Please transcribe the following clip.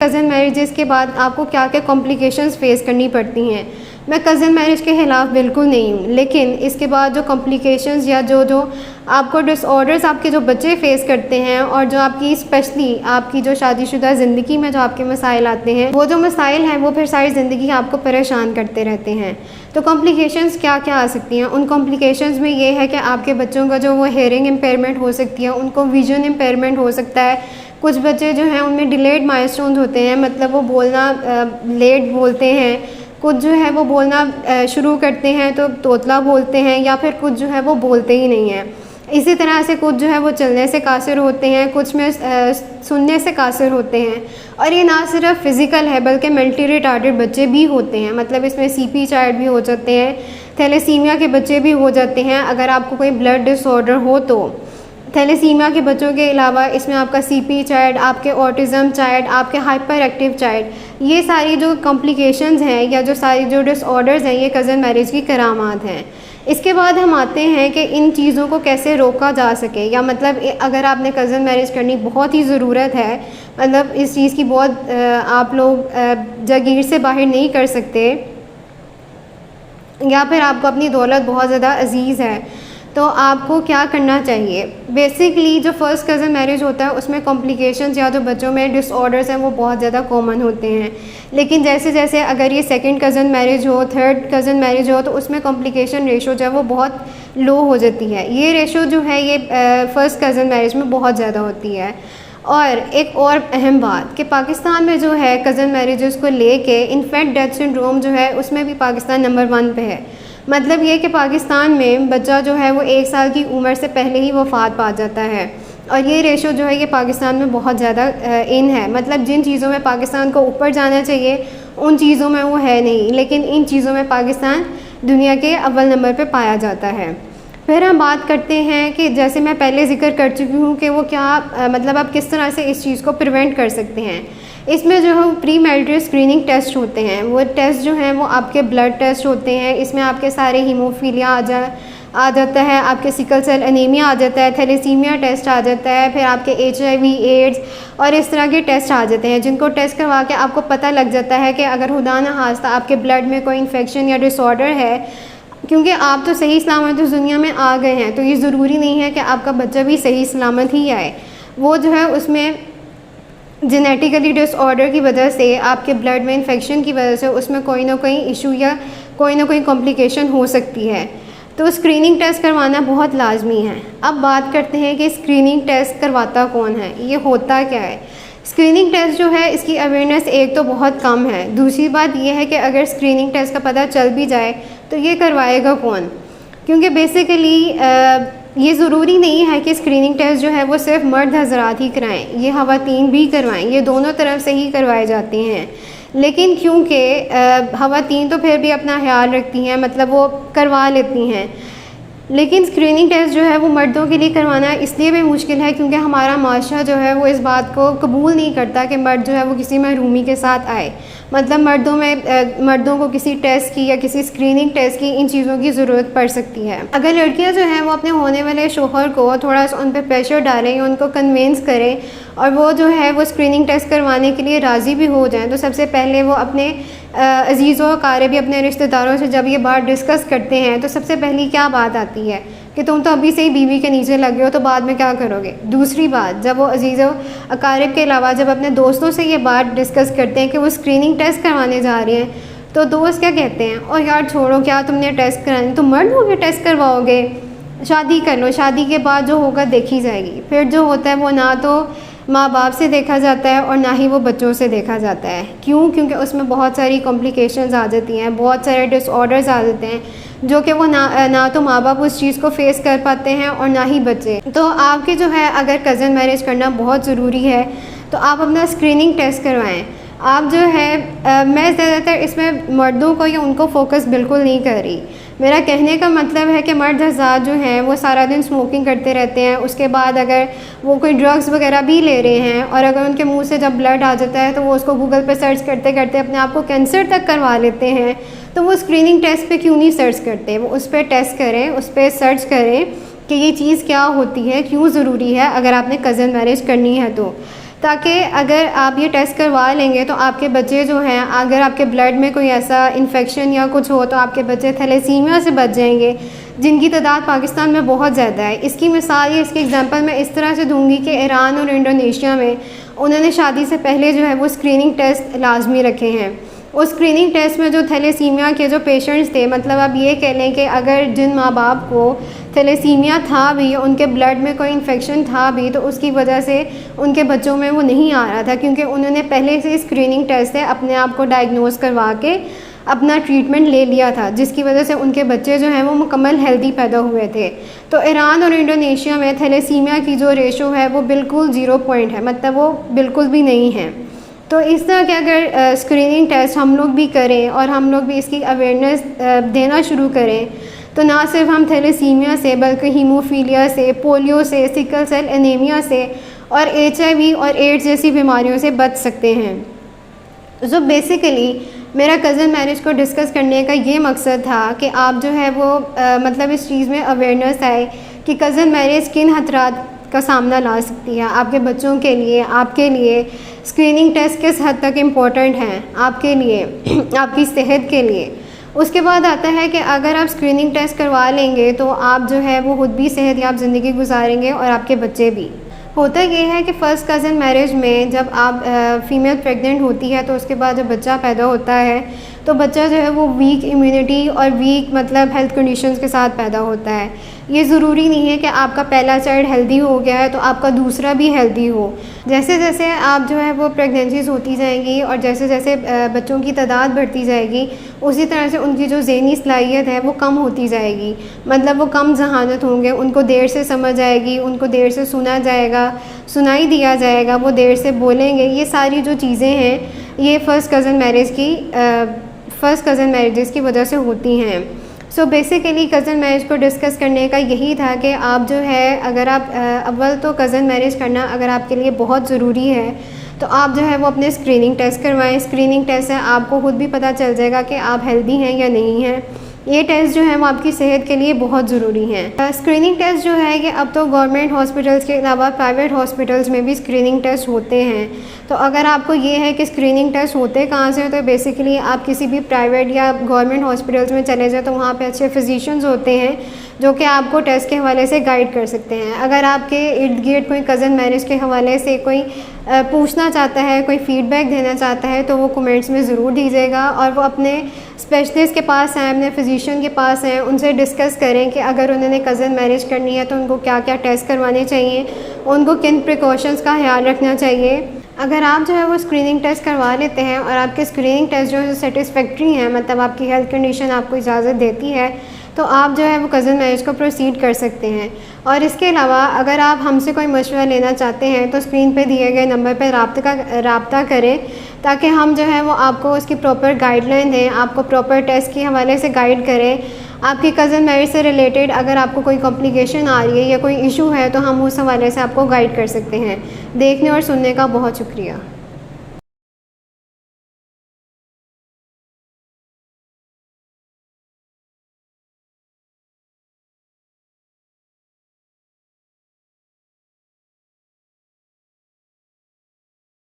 Cousin marriages के बाद आपको क्या क्या कॉम्प्लिकेशंस फेस करनी पड़ती हैं। मैं कज़न मैरिज के ख़िलाफ़ बिल्कुल नहीं हूँ, लेकिन इसके बाद जो कॉम्प्लिकेशंस या जो जो आपको डिसऑर्डर्स आपके जो बच्चे फेस करते हैं और जो आपकी स्पेशली आपकी जो शादीशुदा ज़िंदगी में जो आपके मसाइल आते हैं, वो जो मसाइल हैं वो फिर सारी ज़िंदगी आपको परेशान करते रहते हैं। तो कॉम्प्लिकेशंस क्या क्या आ सकती हैं? उन कॉम्प्लिकेशंस में ये है कि आपके बच्चों का जो वो हेयरिंग इम्पेयरमेंट हो सकती है, उनको विजन इम्पेयरमेंट हो सकता है। कुछ बच्चे जो हैं उनमें डिलेड माइलस्टोन्स होते हैं, मतलब वो बोलना लेट बोलते हैं। कुछ जो है वो बोलना शुरू करते हैं तो तोतला बोलते हैं, या फिर कुछ जो है वो बोलते ही नहीं हैं। इसी तरह से कुछ जो है वो चलने से कासिर होते हैं, कुछ में सुनने से कासिर होते हैं। और ये ना सिर्फ फ़िज़िकल है बल्कि मेंटली रिटार्डेड बच्चे भी होते हैं, मतलब इसमें सीपी चाइल्ड भी हो जाते हैं, थैलेसीमिया के बच्चे भी हो जाते हैं। अगर आपको कोई ब्लड डिसऑर्डर हो तो थैलेसीमिया के बच्चों के अलावा इसमें आपका सीपी चाइल्ड, आपके ऑटिज़म चाइल्ड, आपके हाइपर एक्टिव चाइल्ड, ये सारी जो कॉम्प्लिकेशंस हैं या जो सारी जो डिसऑर्डर्स हैं, ये कज़न मैरिज की करामात हैं। इसके बाद हम आते हैं कि इन चीज़ों को कैसे रोका जा सके, या मतलब अगर आपने कज़न मैरिज करनी बहुत ही ज़रूरत है, मतलब इस चीज़ की बहुत आप लोग जागीर से बाहर नहीं कर सकते, या फिर आपको अपनी दौलत बहुत ज़्यादा अजीज़ है, तो आपको क्या करना चाहिए? बेसिकली जो फ़र्स्ट कज़न मैरिज होता है उसमें कॉम्प्लिकेशंस या जो बच्चों में डिसऑर्डर्स हैं वो बहुत ज़्यादा कॉमन होते हैं। लेकिन जैसे जैसे अगर ये सेकंड कज़न मैरिज हो, थर्ड कज़न मैरिज हो, तो उसमें कॉम्प्लिकेशन रेशो जो है वो बहुत लो हो जाती है। ये रेशो जो है ये फ़र्स्ट कज़न मैरिज में बहुत ज़्यादा होती है। और एक और अहम बात कि पाकिस्तान में जो है कज़न मैरिजेस को लेके इन्फेंट डेथ सिंड्रोम जो है उसमें भी पाकिस्तान नंबर 1 पे है। मतलब ये कि पाकिस्तान में बच्चा जो है वो 1 साल की उम्र से पहले ही वफ़ात पा जाता है, और ये रेशो जो है ये पाकिस्तान में बहुत ज़्यादा इन है। मतलब जिन चीज़ों में पाकिस्तान को ऊपर जाना चाहिए उन चीज़ों में वो है नहीं, लेकिन इन चीज़ों में पाकिस्तान दुनिया के अव्वल नंबर पे पाया जाता है। फिर हम बात करते हैं कि जैसे मैं पहले ज़िक्र कर चुकी हूँ कि वो क्या मतलब आप किस तरह से इस चीज़ को प्रिवेंट कर सकते हैं। इसमें जो है प्री मैरिटल स्क्रीनिंग टेस्ट होते हैं। वो टेस्ट जो हैं वो आपके ब्लड टेस्ट होते हैं। इसमें आपके सारे हीमोफीलिया आ जाता है, आपके सिकल सेल एनीमिया आ जाता है, थैलेसीमिया टेस्ट आ जाता है, फिर आपके HIV एड्स और इस तरह के टेस्ट आ जाते हैं, जिनको टेस्ट करवा के आपको पता लग जाता है कि अगर खुदा न खास्ता आपके ब्लड में कोई इन्फेक्शन या डिसऑर्डर है, क्योंकि आप तो सही सलामत उस दुनिया में आ गए हैं, तो ये ज़रूरी नहीं है कि आपका बच्चा भी सही सलामत ही आए। वो जो है उसमें जेनेटिकली डिसऑर्डर की वजह से, आपके ब्लड में इन्फेक्शन की वजह से उसमें कोई ना कोई इशू या कोई ना कोई कॉम्प्लिकेशन हो सकती है। तो स्क्रीनिंग टेस्ट करवाना बहुत लाजमी है। अब बात करते हैं कि स्क्रीनिंग टेस्ट करवाता कौन है, ये होता क्या है। स्क्रीनिंग टेस्ट जो है इसकी अवेयरनेस एक तो बहुत कम है, दूसरी बात यह है कि अगर स्क्रीनिंग टेस्ट का पता चल भी जाए तो ये करवाएगा कौन, क्योंकि बेसिकली ये ज़रूरी नहीं है कि स्क्रीनिंग टेस्ट जो है वो सिर्फ मर्द हज़रात ही कराएं, ये ख़वातीन भी करवाएं, ये दोनों तरफ से ही करवाए जाते हैं। लेकिन क्योंकि ख़वातीन तो फिर भी अपना ख्याल रखती हैं, मतलब वो करवा लेती हैं, लेकिन स्क्रीनिंग टेस्ट जो है वो मर्दों के लिए करवाना इसलिए भी मुश्किल है क्योंकि हमारा माशरा जो है वो इस बात को कबूल नहीं करता कि मर्द जो है वो किसी महरूमी के साथ आए। मतलब मर्दों को किसी टेस्ट की या किसी स्क्रीनिंग टेस्ट की इन चीज़ों की ज़रूरत पड़ सकती है। अगर लड़कियां जो हैं वो अपने होने वाले शोहर को थोड़ा सा उन पर प्रेशर डालें, उनको कन्विंस करें और वो जो है वो स्क्रीनिंग टेस्ट करवाने के लिए राज़ी भी हो जाएं, तो सबसे पहले वो अपने अजीज़ों अकारिब भी अपने रिश्तेदारों से जब ये बात डिस्कस करते हैं तो सबसे पहली क्या बात आती है कि तुम तो अभी से ही बीवी के नीचे लगे हो, तो बाद में क्या करोगे। दूसरी बात, जब वो अजीज़ों अकारिब के अलावा जब अपने दोस्तों से ये बात डिस्कस करते हैं कि वो स्क्रीनिंग टेस्ट करवाने जा रहे हैं, तो दोस्त क्या कहते हैं, और यार छोड़ो, क्या तुमने टेस्ट कराने, तुम मर्द हो गए टेस्ट करवाओगे, शादी कर लो, शादी के बाद जो होगा देखी जाएगी। फिर जो होता है वो ना तो माँ बाप से देखा जाता है और ना ही वो बच्चों से देखा जाता है। क्यों? क्योंकि उसमें बहुत सारी कॉम्प्लिकेशंस आ जाती हैं, बहुत सारे डिसऑर्डर्स आ जाते हैं, जो कि वो ना तो माँ बाप उस चीज़ को फेस कर पाते हैं और ना ही बच्चे। तो आपके जो है अगर कज़न मैरिज करना बहुत ज़रूरी है तो आप अपना स्क्रीनिंग टेस्ट करवाएं। आप जो है मैं ज़्यादातर इसमें मर्दों को या उनको फोकस बिल्कुल नहीं कर रही। मेरा कहने का मतलब है कि मर्द हज़रात जो हैं वो सारा दिन स्मोकिंग करते रहते हैं, उसके बाद अगर वो कोई ड्रग्स वगैरह भी ले रहे हैं और अगर उनके मुंह से जब ब्लड आ जाता है तो वो उसको गूगल पे सर्च करते करते अपने आप को कैंसर तक करवा लेते हैं, तो वो स्क्रीनिंग टेस्ट पे क्यों नहीं सर्च करते। वो उस पर टेस्ट करें, उस पर सर्च करें कि ये चीज़ क्या होती है, क्यों ज़रूरी है अगर आपने कज़न मैरिज करनी है तो। ताकि अगर आप ये टेस्ट करवा लेंगे तो आपके बच्चे जो हैं, अगर आपके ब्लड में कोई ऐसा इन्फेक्शन या कुछ हो तो आपके बच्चे थैलेसीमिया से बच जाएंगे, जिनकी तादाद पाकिस्तान में बहुत ज़्यादा है। इसकी मिसाल या इसकी एग्जांपल मैं इस तरह से दूंगी कि ईरान और इंडोनेशिया में उन्होंने शादी से पहले जो है वो स्क्रीनिंग टेस्ट लाजमी रखे हैं। उस स्क्रीनिंग टेस्ट में जो थैलेसीमिया के जो पेशेंट्स थे, मतलब आप ये कह लें कि अगर जिन माँ बाप को थैलेसीमिया था भी, उनके ब्लड में कोई इन्फेक्शन था भी, तो उसकी वजह से उनके बच्चों में वो नहीं आ रहा था, क्योंकि उन्होंने पहले से स्क्रीनिंग टेस्ट से अपने आप को डायग्नोज करवा के अपना ट्रीटमेंट ले लिया था, जिसकी वजह से उनके बच्चे जो हैं वो मुकम्मल हेल्दी पैदा हुए थे। तो ईरान और इंडोनेशिया में थैलेसीमिया की जो रेशो है वो बिल्कुल 0 पॉइंट है, मतलब वो बिल्कुल भी नहीं है। तो इस तरह के अगर स्क्रीनिंग टेस्ट हम लोग भी करें और हम लोग भी इसकी अवेयरनेस देना शुरू करें, तो ना सिर्फ हम थैलेसीमिया से बल्कि हीमोफीलिया से, पोलियो से, सिकल सेल एनीमिया से और HIV और एड्स जैसी बीमारियों से बच सकते हैं। जो बेसिकली मेरा कज़न मैरिज को डिस्कस करने का ये मकसद था कि आप जो है वो मतलब इस चीज़ में अवेयरनेस आए कि कज़न मैरिज किन खतरात का सामना ला सकती है आपके बच्चों के लिए, आपके लिए। स्क्रीनिंग टेस्ट किस हद तक इम्पोर्टेंट हैं आपके लिए, आपकी सेहत के लिए। उसके बाद आता है कि अगर आप स्क्रीनिंग टेस्ट करवा लेंगे तो आप जो है वो खुद भी सेहतयाब ज़िंदगी गुजारेंगे और आपके बच्चे भी। होता ये है कि फ़र्स्ट कज़न मैरिज में जब आप फ़ीमेल प्रेग्नेंट होती है तो उसके बाद जब बच्चा पैदा होता है तो बच्चा जो है वो वीक इम्यूनिटी और वीक मतलब हेल्थ कंडीशंस के साथ पैदा होता है। ये ज़रूरी नहीं है कि आपका पहला चाइल्ड हेल्दी हो गया है तो आपका दूसरा भी हेल्दी हो। जैसे जैसे आप जो है वो प्रेगनेंसीज़ होती जाएंगी और जैसे जैसे बच्चों की तादाद बढ़ती जाएगी, उसी तरह से उनकी जो ज़हनी सलाहियत है वो कम होती जाएगी, मतलब वो कम जहानत होंगे, उनको देर से समझ आएगी, उनको देर से सुना जाएगा, सुनाई दिया जाएगा, वो देर से बोलेंगे। ये सारी जो चीज़ें हैं ये फ़र्स्ट कज़न मैरिजेस की वजह से होती हैं। सो बेसिकली कज़न मैरिज को डिस्कस करने का यही था कि आप जो है अगर आप अव्वल तो कज़न मैरिज करना अगर आपके लिए बहुत ज़रूरी है तो आप जो है वो अपने स्क्रीनिंग टेस्ट करवाएं। स्क्रीनिंग टेस्ट से आपको खुद भी पता चल जाएगा कि आप हेल्दी हैं या नहीं हैं। ये टेस्ट जो है वो आपकी सेहत के लिए बहुत ज़रूरी हैं। स्क्रीनिंग टेस्ट जो है कि अब तो गवर्नमेंट हॉस्पिटल्स के अलावा प्राइवेट हॉस्पिटल्स में भी स्क्रीनिंग टेस्ट होते हैं। तो अगर आपको ये है कि स्क्रीनिंग टेस्ट होते कहाँ से, तो बेसिकली आप किसी भी प्राइवेट या गवर्नमेंट हॉस्पिटल्स में चले जाए तो वहाँ पे अच्छे फिजिशियंस होते हैं जो कि आपको टेस्ट के हवाले से गाइड कर सकते हैं। अगर आपके इर्द गिर्द कोई कज़न मैरिज के हवाले से कोई पूछना चाहता है, कोई फ़ीडबैक देना चाहता है तो वो कमेंट्स में ज़रूर दीजिएगा और वो अपने स्पेशलिस्ट के पास हैं, अपने फिजिशियन के पास हैं, उनसे डिस्कस करें कि अगर उन्होंने कज़न मैरिज करनी है तो उनको क्या क्या टेस्ट करवाने चाहिए, उनको किन प्रिकॉशंस का ख्याल रखना चाहिए। अगर आप जो है वो स्क्रीनिंग टेस्ट करवा लेते हैं और आपके स्क्रीनिंग टेस्ट जो है सेटिस्फैक्ट्री हैं, मतलब आपकी हेल्थ कंडीशन आपको इजाज़त देती है, तो आप जो है वो कज़न मैरिज को प्रोसीड कर सकते हैं। और इसके अलावा अगर आप हमसे कोई मशवरा लेना चाहते हैं तो स्क्रीन पे दिए गए नंबर पर रब्ता करें ताकि हम जो है वो आपको उसकी प्रॉपर गाइडलाइन दें, आपको प्रॉपर टेस्ट के हवाले से गाइड करें। आपकी कज़न मैरिज से रिलेटेड अगर आपको कोई कॉम्प्लिकेशन आ रही है या कोई इशू है तो हम उस हवाले से आपको गाइड कर सकते हैं। देखने और सुनने का बहुत शुक्रिया।